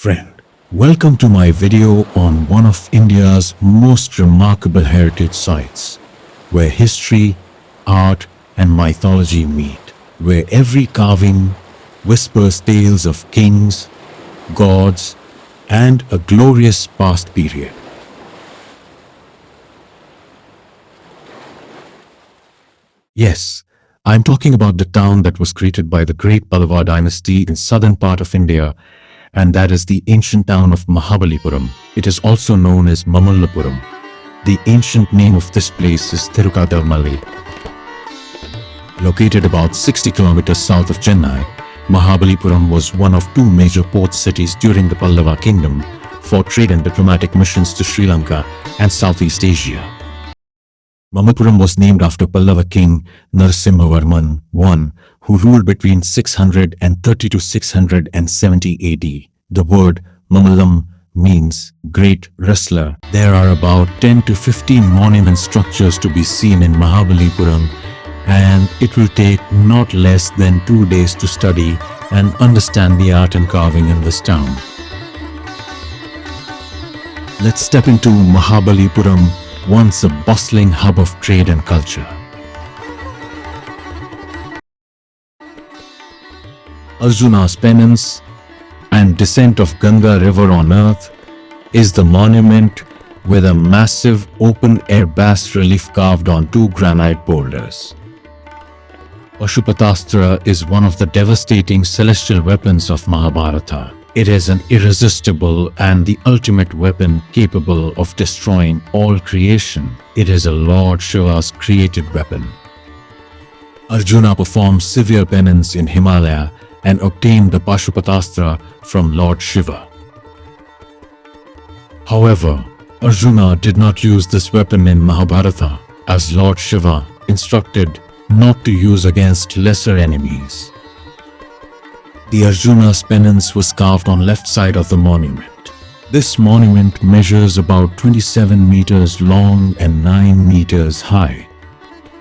friend. Welcome to my video on one of India's most remarkable heritage sites, where history, art and mythology meet, where every carving whispers tales of kings, gods and a glorious past period. Yes, I'm talking about the town that was created by the great Pallava Dynasty in southern part of India, and that is the ancient town of Mahabalipuram. It is also known as Mamallapuram. The ancient name of this place is Thirukadalmalai. Located about 60 kilometers south of Chennai, Mahabalipuram was one of two major port cities during the Pallava kingdom for trade and diplomatic missions to Sri Lanka and Southeast Asia. Mamapuram was named after Pallava king Narasimhavarman I, who ruled between 630 to 670 AD. The word Mamallam means great wrestler. There are about 10 to 15 monument structures to be seen in Mahabalipuram, and it will take not less than 2 days to study and understand the art and carving in this town. Let's step into Mahabalipuram, once a bustling hub of trade and culture. Arjuna's penance and descent of Ganga river on earth is the monument with a massive open-air bas-relief carved on two granite boulders. Pashupatastra is one of the devastating celestial weapons of Mahabharata. It is an irresistible and the ultimate weapon capable of destroying all creation. It is a Lord Shiva's created weapon. Arjuna performed severe penance in Himalaya and obtained the Pashupatastra from Lord Shiva. However, Arjuna did not use this weapon in Mahabharata, as Lord Shiva instructed not to use against lesser enemies. The Arjuna's penance was carved on left side of the monument. This monument measures about 27 meters long and 9 meters high.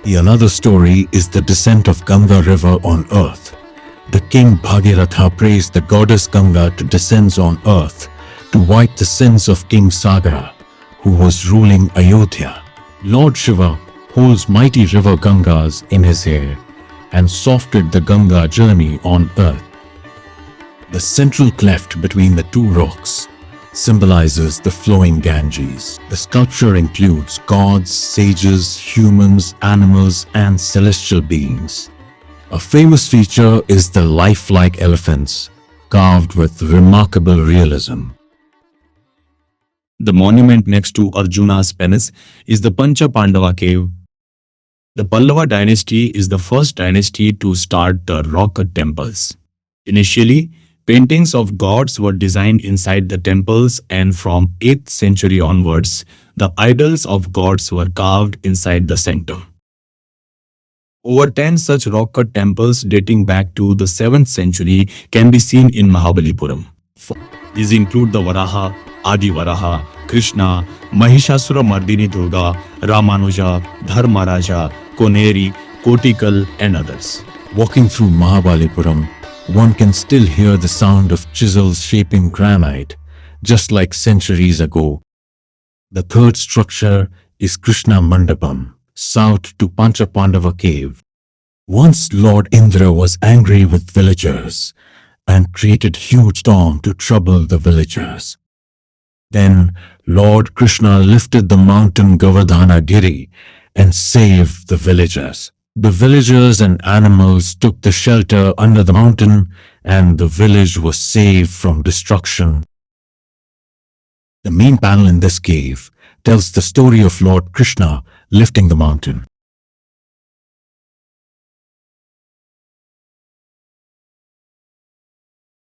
The another story is the descent of Ganga river on earth. The king Bhagiratha praised the goddess Ganga to descend on earth to wipe the sins of King Sagara, who was ruling Ayodhya. Lord Shiva holds mighty river Gangas in his hair and softened the Ganga journey on earth. The central cleft between the two rocks symbolizes the flowing Ganges. The sculpture includes gods, sages, humans, animals, and celestial beings. A famous feature is the lifelike elephants, carved with remarkable realism. The monument next to Arjuna's penance is the Pancha Pandava cave. The Pallava dynasty is the first dynasty to start the rock-cut temples. Initially, paintings of gods were designed inside the temples, and from 8th century onwards, the idols of gods were carved inside the center. Over 10 such rock-cut temples dating back to the 7th century can be seen in Mahabalipuram. These include the Varaha, Adi Varaha, Krishna, Mahishasura Mardini Durga, Ramanuja, Dharmaraja, Koneri, Kotikal and others. Walking through Mahabalipuram, one can still hear the sound of chisels shaping granite, just like centuries ago. The third structure is Krishna Mandapam, south to Pancha Pandava cave. Once Lord Indra was angry with villagers and created huge storm to trouble the villagers. Then Lord Krishna lifted the mountain Govardhana Giri and saved the villagers. The villagers and animals took the shelter under the mountain, and the village was saved from destruction. The main panel in this cave tells the story of Lord Krishna lifting the mountain.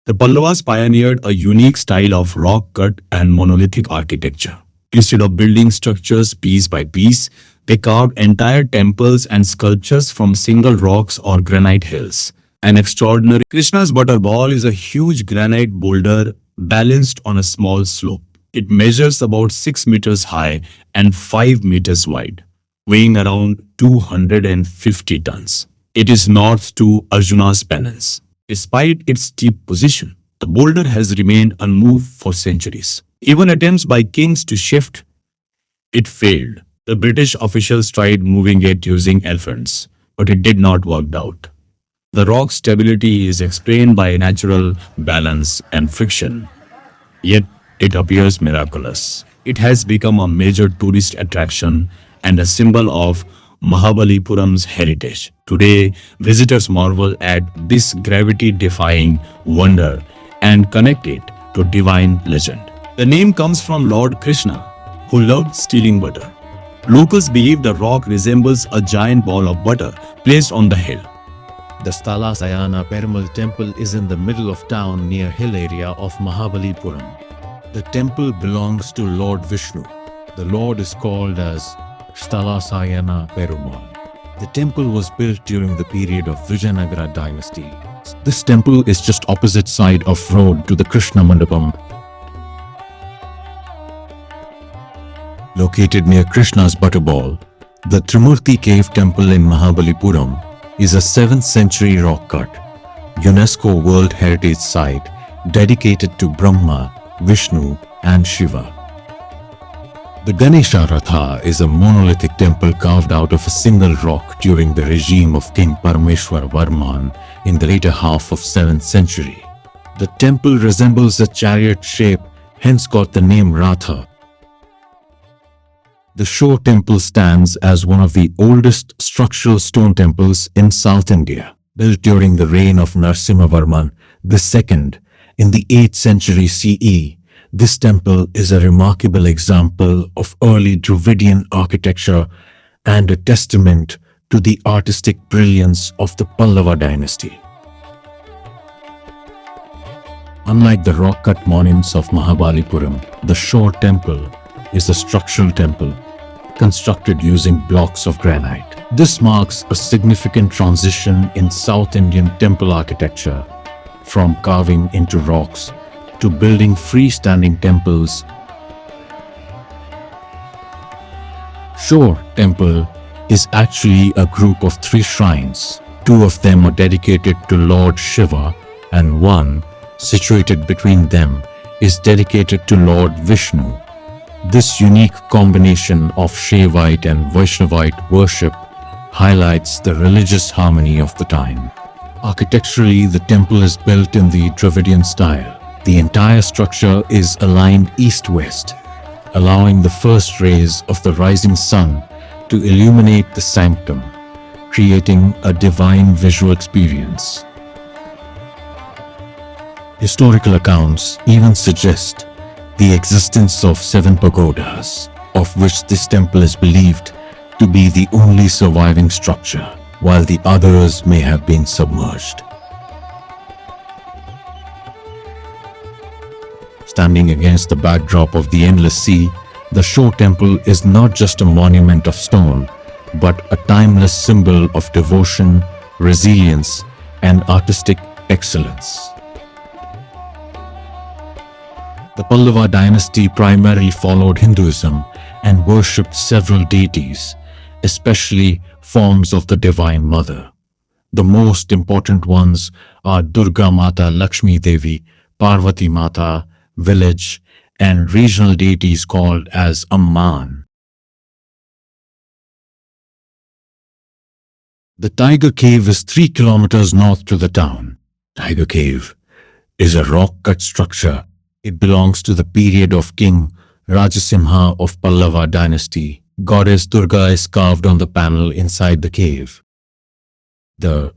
The Pallavas pioneered a unique style of rock-cut and monolithic architecture. Instead of building structures piece by piece, they carved entire temples and sculptures from single rocks or granite hills. An extraordinary Krishna's butterball is a huge granite boulder balanced on a small slope. It measures about 6 meters high and 5 meters wide, weighing around 250 tons. It is north to Arjuna's penance. Despite its steep position, The boulder has remained unmoved for centuries. Even attempts by kings to shift it failed. The British officials tried moving it using elephants, but it did not work out. The rock's stability is explained by natural balance and friction, yet it appears miraculous. It has become a major tourist attraction and a symbol of Mahabalipuram's heritage. Today, visitors marvel at this gravity-defying wonder and connect it to divine legend. The name comes from Lord Krishna, who loved stealing butter. Locals believe the rock resembles a giant ball of butter placed on the hill. The Stalasayana Perumal temple is in the middle of town near hill area of Mahabalipuram. The temple belongs to Lord Vishnu. The Lord is called as Stalasayana Perumal. The temple was built during the period of Vijayanagara Dynasty. This temple is just opposite side of road to the Krishna Mandapam, located near Krishna's butterball. The Trimurti Cave Temple in Mahabalipuram is a 7th century rock cut, UNESCO World Heritage Site dedicated to Brahma, Vishnu and Shiva. The Ganesha Ratha is a monolithic temple carved out of a single rock during the regime of King Parameshwar Varman in the later half of 7th century. The temple resembles a chariot shape, hence got the name Ratha. The Shore Temple stands as one of the oldest structural stone temples in South India, built during the reign of Narasimhavarman II in the 8th century CE. This temple is a remarkable example of early Dravidian architecture and a testament to the artistic brilliance of the Pallava Dynasty. Unlike the rock-cut monuments of Mahabalipuram, the Shore Temple is a structural temple constructed using blocks of granite. This marks a significant transition in South Indian temple architecture, from carving into rocks to building freestanding temples. Shore Temple is actually a group of 3 shrines. 2 of them are dedicated to Lord Shiva and one, situated between them, is dedicated to Lord Vishnu. This unique combination of Shaivite and Vaishnavite worship highlights the religious harmony of the time. Architecturally, the temple is built in the Dravidian style. The entire structure is aligned east-west, allowing the first rays of the rising sun to illuminate the sanctum, creating a divine visual experience. Historical accounts even suggest the existence of 7 pagodas, of which this temple is believed to be the only surviving structure, while the others may have been submerged. Standing against the backdrop of the endless sea, the Shore Temple is not just a monument of stone, but a timeless symbol of devotion, resilience, and artistic excellence. The Pallava Dynasty primarily followed Hinduism and worshipped several deities, especially forms of the Divine Mother. The most important ones are Durga Mata, Lakshmi Devi, Parvati Mata, village, and regional deities called as Amman. The Tiger Cave is 3 kilometers north to the town. Tiger Cave is a rock-cut structure. It belongs to the period of King Rajasimha of Pallava Dynasty. Goddess Durga is carved on the panel inside the cave. The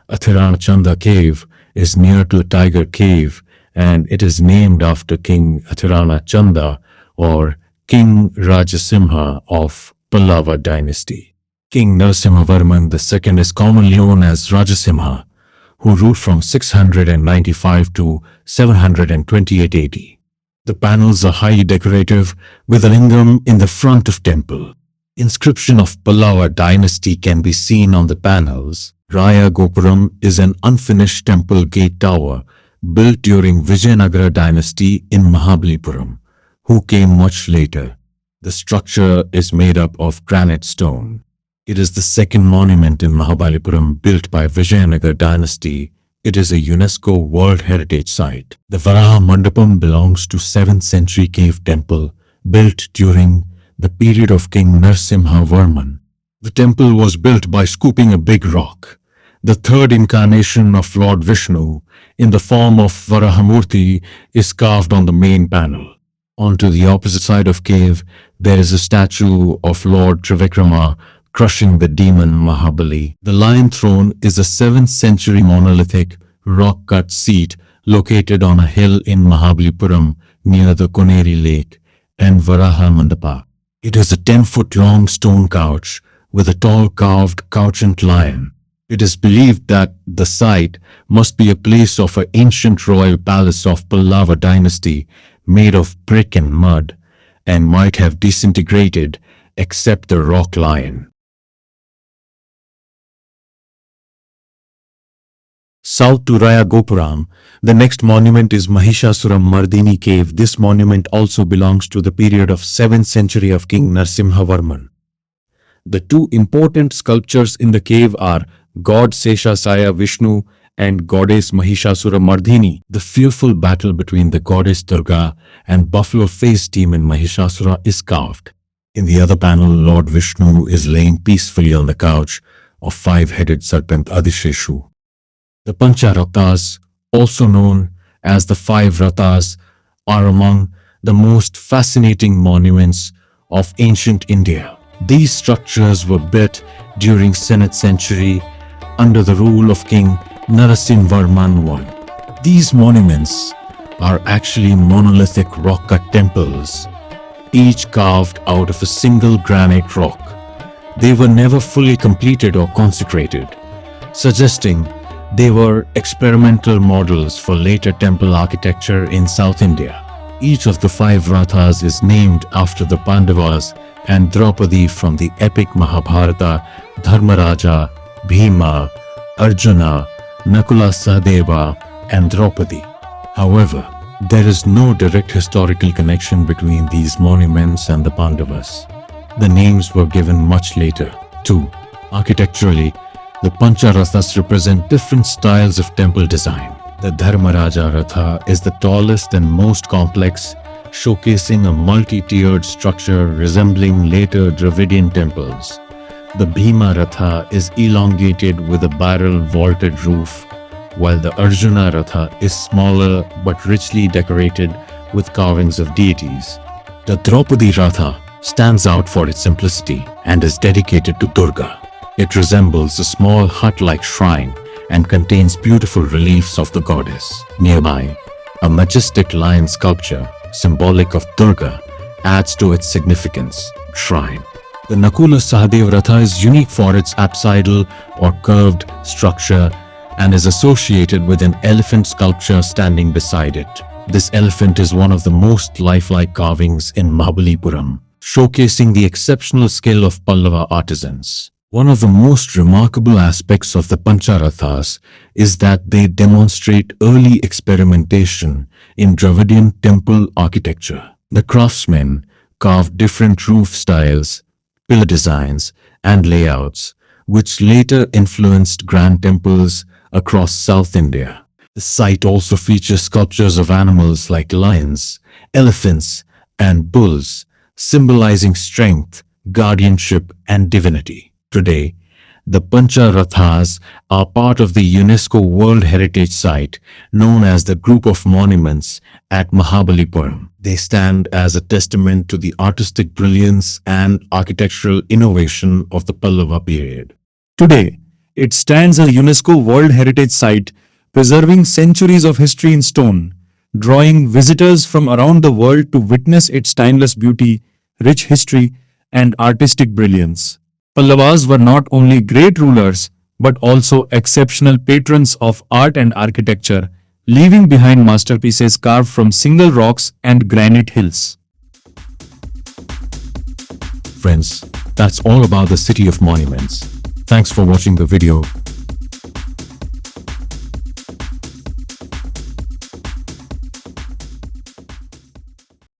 Athirana Chanda Cave is near to Tiger Cave, and it is named after King Athirana Chanda or King Rajasimha of Pallava Dynasty. King Narasimhavarman II is commonly known as Rajasimha, who ruled from 695 to 728 AD. The panels are highly decorative, with a lingam in the front of temple. Inscription of Pallava Dynasty can be seen on the panels. Raya Gopuram is an unfinished temple gate tower built during Vijayanagara Dynasty in Mahabalipuram, who came much later. The structure is made up of granite stone. It is the second monument in Mahabalipuram built by Vijayanagara Dynasty It is a UNESCO World Heritage Site. The Varaha Mandapam belongs to 7th century cave temple built during the period of King Narasimhavarman. The temple was built by scooping a big rock. The third incarnation of Lord Vishnu, in the form of Varahamurti, is carved on the main panel. Onto the opposite side of cave, there is a statue of Lord Trivikrama crushing the demon Mahabali. The lion throne is a 7th century monolithic rock-cut seat located on a hill in Mahabalipuram near the Koneri Lake and Varaha Mandapa. It is a 10-foot long stone couch with a tall carved couchant lion. It is believed that the site must be a place of an ancient royal palace of Pallava Dynasty made of brick and mud and might have disintegrated except the rock lion. South to Raya Gopuram, the next monument is Mahishasuram Mardini Cave. This monument also belongs to the period of 7th century of King Narasimhavarman. The two important sculptures in the cave are God Seshasaya Vishnu and Goddess Mahishasura Mardini. The fearful battle between the goddess Durga and buffalo-faced demon Mahishasura is carved. In the other panel, Lord Vishnu is laying peacefully on the couch of five-headed serpent Adisheshu. The Pancharathas, also known as the Five Rathas, are among the most fascinating monuments of ancient India. These structures were built during 7th century under the rule of King Narasimhavarman I. These monuments are actually monolithic rock-cut temples, each carved out of a single granite rock. They were never fully completed or consecrated, suggesting they were experimental models for later temple architecture in South India. Each of the five Rathas is named after the Pandavas and Draupadi from the epic Mahabharata: Dharmaraja, Bhima, Arjuna, Nakula, Sahadeva, and Draupadi. However, there is no direct historical connection between these monuments and the Pandavas. The names were given much later, too. Architecturally, the Pancharathas represent different styles of temple design. The Dharmaraja Ratha is the tallest and most complex, showcasing a multi-tiered structure resembling later Dravidian temples. The Bhima Ratha is elongated with a barrel-vaulted roof, while the Arjuna Ratha is smaller but richly decorated with carvings of deities. The Draupadi Ratha stands out for its simplicity and is dedicated to Durga. It resembles a small hut-like shrine and contains beautiful reliefs of the goddess. Nearby, a majestic lion sculpture, symbolic of Durga, adds to its significance. Shrine. The Nakula Sahadeva Ratha is unique for its apsidal or curved structure and is associated with an elephant sculpture standing beside it. This elephant is one of the most lifelike carvings in Mahabalipuram, showcasing the exceptional skill of Pallava artisans. One of the most remarkable aspects of the Pancharathas is that they demonstrate early experimentation in Dravidian temple architecture. The craftsmen carved different roof styles, pillar designs, and layouts, which later influenced grand temples across South India. The site also features sculptures of animals like lions, elephants, and bulls, symbolizing strength, guardianship, and divinity. Today, the Pancharathas are part of the UNESCO World Heritage Site known as the Group of Monuments at Mahabalipuram. They stand as a testament to the artistic brilliance and architectural innovation of the Pallava period. Today, it stands as a UNESCO World Heritage Site, preserving centuries of history in stone, drawing visitors from around the world to witness its timeless beauty, rich history, and artistic brilliance. Pallavas were not only great rulers, but also exceptional patrons of art and architecture, leaving behind masterpieces carved from single rocks and granite hills. Friends, that's all about the City of Monuments. Thanks for watching the video.